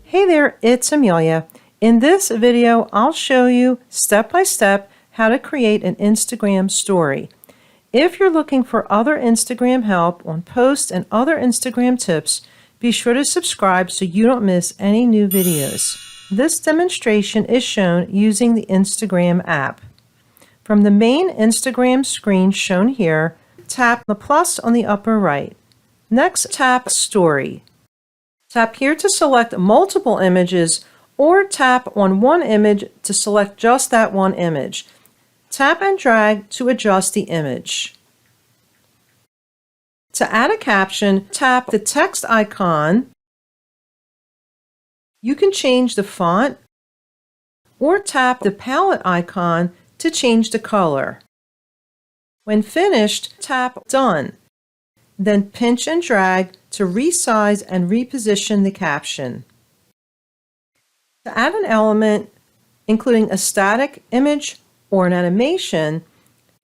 Hey there, it's Amelia. In this video, I'll show you step by step how to create an Instagram story. If you're looking for other Instagram help on posts and other Instagram tips, be sure to subscribe so you don't miss any new videos. This demonstration is shown using the Instagram app. From the main Instagram screen shown here, tap the plus on the upper right. Next, tap Story. Tap here to select multiple images or tap on one image to select just that one image. Tap and drag to adjust the image. To add a caption, tap the text icon. You can change the font or tap the palette icon to change the color. When finished, tap Done. Then pinch and drag to resize and reposition the caption. To add an element, including a static image or an animation,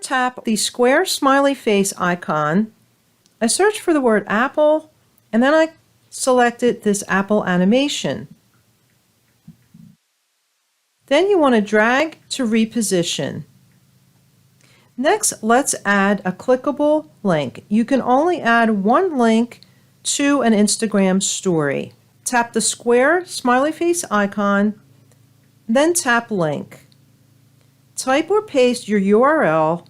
tap the square smiley face icon. I search for the word apple, and then I selected this apple animation. Then you want to drag to reposition. Next, let's add a clickable link. You can only add one link to an Instagram story. Tap the square smiley face icon, then tap Link. Type or paste your URL,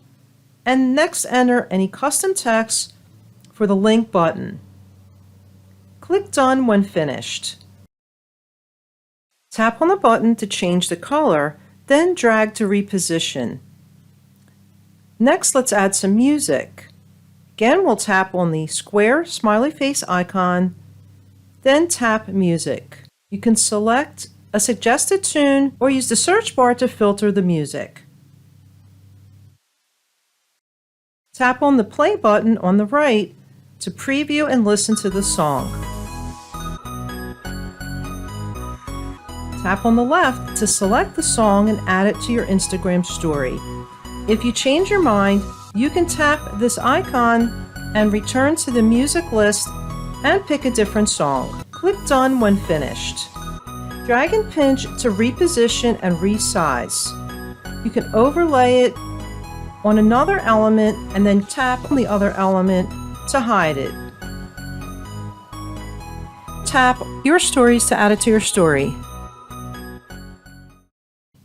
and next enter any custom text for the link button. Click Done when finished. Tap on the button to change the color, then drag to reposition. Next, let's add some music. Again, we'll tap on the square smiley face icon, then tap Music. You can select a suggested tune or use the search bar to filter the music. Tap on the play button on the right to preview and listen to the song. Tap on the left to select the song and add it to your Instagram story. If you change your mind, you can tap this icon and return to the music list and pick a different song. Click Done when finished. Drag and pinch to reposition and resize. You can overlay it on another element and then tap on the other element to hide it. Tap Your Stories to add it to your story.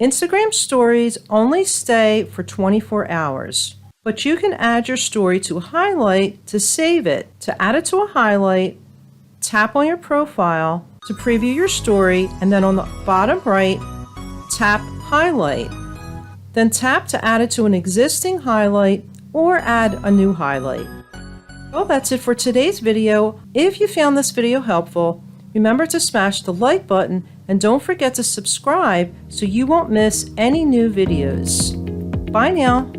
Instagram stories only stay for 24 hours, but you can add your story to a highlight to save it. To add it to a highlight, tap on your profile to preview your story, and then on the bottom right, tap Highlight. Then tap to add it to an existing highlight or add a new highlight. Well, that's it for today's video. If you found this video helpful, remember to smash the like button and don't forget to subscribe so you won't miss any new videos. Bye now.